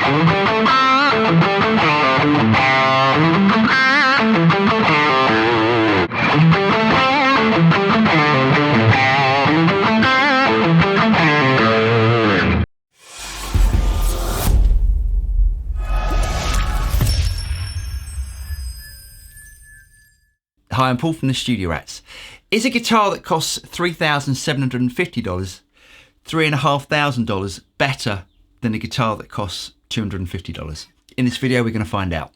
Hi, I'm Paul from the Studio Rats. Is a guitar that costs $3,750, $3,500 better than a guitar that costs $250? In this video, we're going to find out.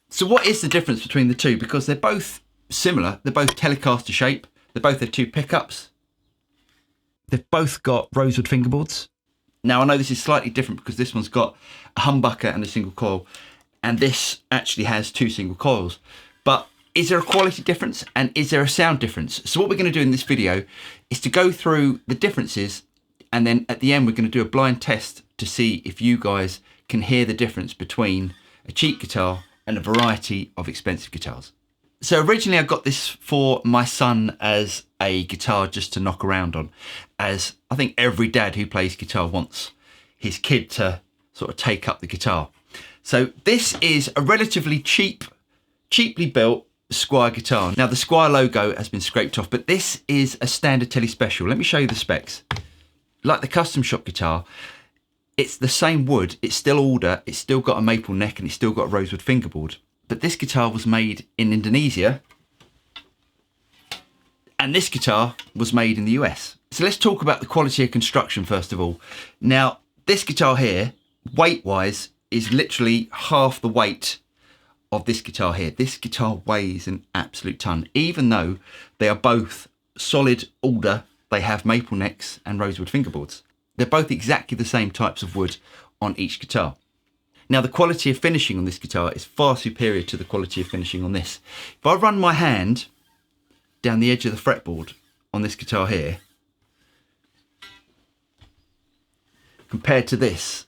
So what is the difference between the two? Because they're both similar. They're both Telecaster shape. They both have two pickups. They've both got rosewood fingerboards. Now I know this is slightly different because this one's got a humbucker and a single coil, and this actually has two single coils. But is there a quality difference and is there a sound difference? So what we're going to do in this video is to go through the differences, and then at the end we're going to do a blind test to see if you guys can hear the difference between a cheap guitar and a variety of expensive guitars. So originally I got this for my son as a guitar just to knock around on, as I think every dad who plays guitar wants his kid to sort of take up the guitar. So this is a relatively cheaply built Squire guitar. Now the Squire logo has been scraped off, but this is a Standard Tele Special. Let me show you the specs. Like the Custom Shop guitar, it's the same wood, it's still alder, it's still got a maple neck and it's still got a rosewood fingerboard. But this guitar was made in Indonesia and this guitar was made in the US. So let's talk about the quality of construction first of all. Now this guitar here, weight wise, is literally half the weight of this guitar here. This guitar weighs an absolute ton. Even though they are both solid alder, they have maple necks and rosewood fingerboards. They're both exactly the same types of wood on each guitar. Now the quality of finishing on this guitar is far superior to the quality of finishing on this. If I run my hand down the edge of the fretboard on this guitar here, compared to this,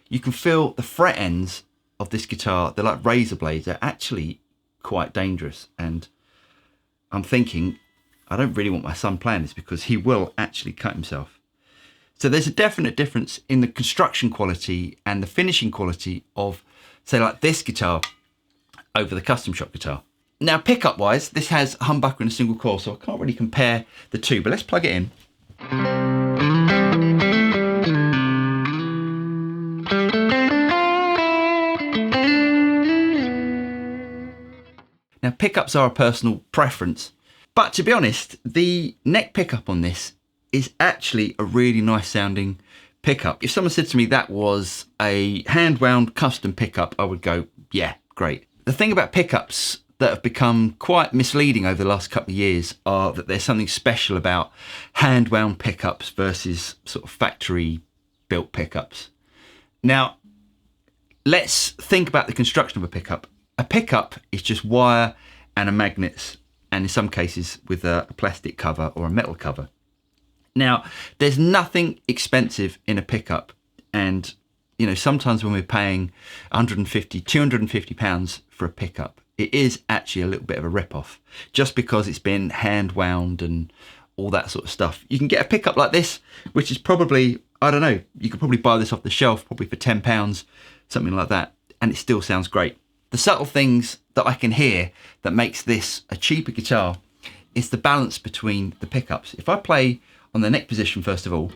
you can feel the fret ends of this guitar, they're like razor blades, they're actually quite dangerous. And I'm thinking, I don't really want my son playing this because he will actually cut himself. So there's a definite difference in the construction quality and the finishing quality of, say, like this guitar over the Custom Shop guitar. Now, pickup wise, this has a humbucker and a single coil, so I can't really compare the two, but let's plug it in. Now, pickups are a personal preference, but to be honest, the neck pickup on this is actually a really nice sounding pickup. If someone said to me that was a hand wound custom pickup, I would go, yeah, great. The thing about pickups that have become quite misleading over the last couple of years are that there's something special about hand wound pickups versus sort of factory built pickups. Now, let's think about the construction of a pickup. A pickup is just wire and a magnet, and in some cases with a plastic cover or a metal cover. Now, there's nothing expensive in a pickup, and you know, sometimes when we're paying 150, 250 pounds for a pickup, it is actually a little bit of a rip-off, just because it's been hand wound and all that sort of stuff. You can get a pickup like this, which is probably, I don't know, you could probably buy this off the shelf, probably for £10, something like that, and it still sounds great. The subtle things that I can hear that makes this a cheaper guitar is the balance between the pickups. If I play on the neck position first of all,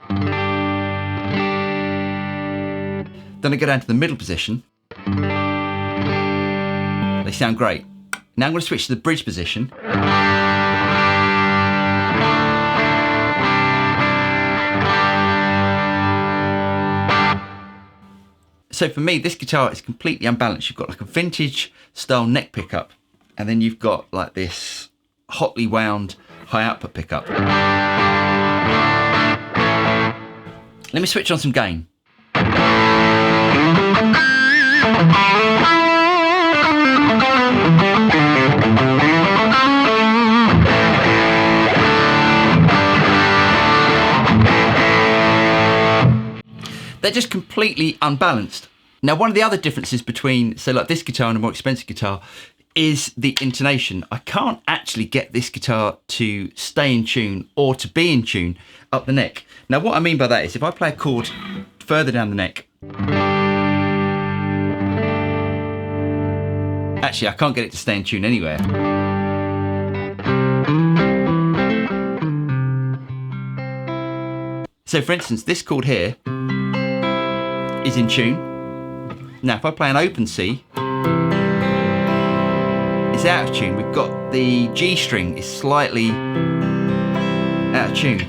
then I go down to the middle position, they sound great. Now I'm going to switch to the bridge position. So for me, this guitar is completely unbalanced. You've got like a vintage style neck pickup, and then you've got like this hotly wound high output pickup. Let me switch on some gain. They're just completely unbalanced. Now, one of the other differences between, say, like this guitar and a more expensive guitar is the intonation. I can't actually get this guitar to stay in tune or to be in tune up the neck. Now, what I mean by that is if I play a chord further down the neck, actually, I can't get it to stay in tune anywhere. So for instance, this chord here is in tune. Now, if I play an open C, it's out of tune. We've got the G string is slightly out of tune.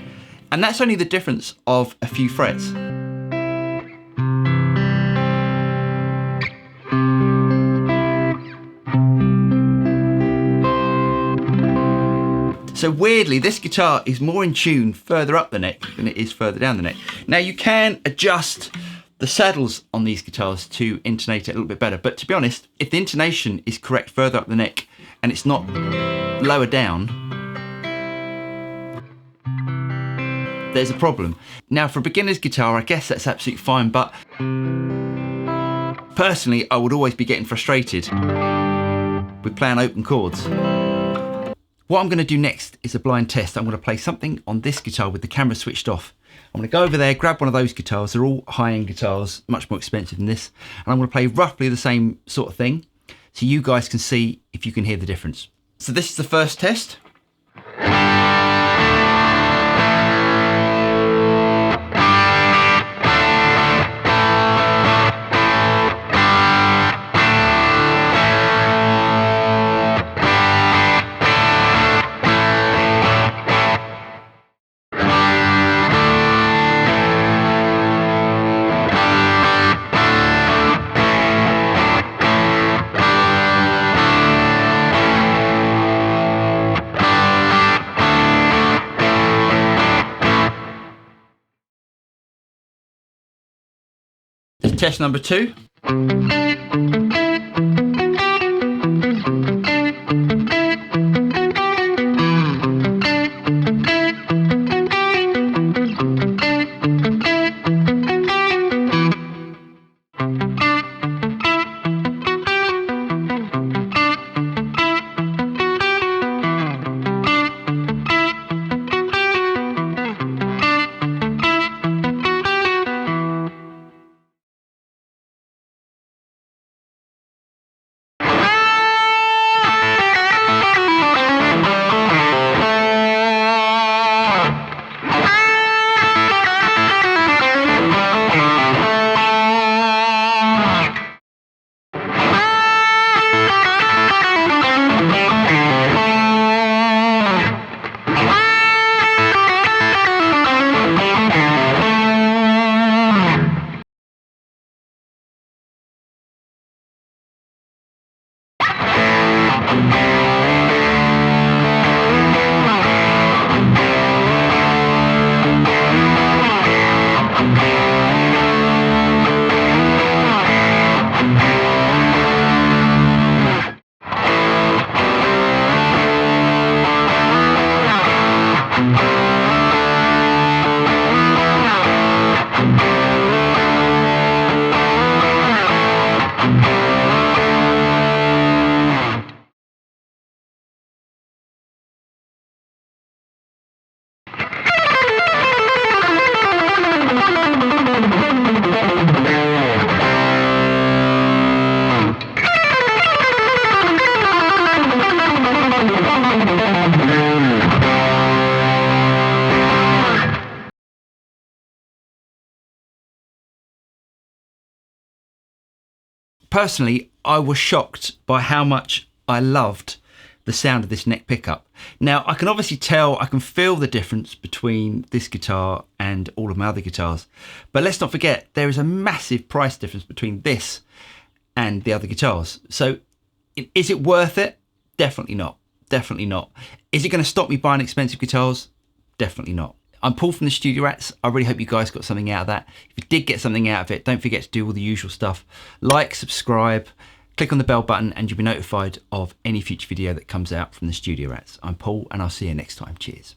And that's only the difference of a few frets. So weirdly, this guitar is more in tune further up the neck than it is further down the neck. Now you can adjust the saddles on these guitars to intonate it a little bit better, but to be honest, if the intonation is correct further up the neck and it's not lower down, there's a problem. Now for a beginner's guitar, I guess that's absolutely fine, but personally, I would always be getting frustrated with playing open chords. What I'm going to do next is a blind test. I'm going to play something on this guitar with the camera switched off. I'm going to go over there, grab one of those guitars. They're all high-end guitars, much more expensive than this. And I'm going to play roughly the same sort of thing so you guys can see if you can hear the difference. So this is the first test. Test number 2. Personally, I was shocked by how much I loved the sound of this neck pickup. Now, I can obviously tell, I can feel the difference between this guitar and all of my other guitars. But let's not forget, there is a massive price difference between this and the other guitars. So is it worth it? Definitely not. Definitely not. Is it going to stop me buying expensive guitars? Definitely not. I'm Paul from the Studio Rats. I really hope you guys got something out of that. If you did get something out of it, don't forget to do all the usual stuff. Like, subscribe, click on the bell button, and you'll be notified of any future video that comes out from the Studio Rats. I'm Paul, and I'll see you next time. Cheers.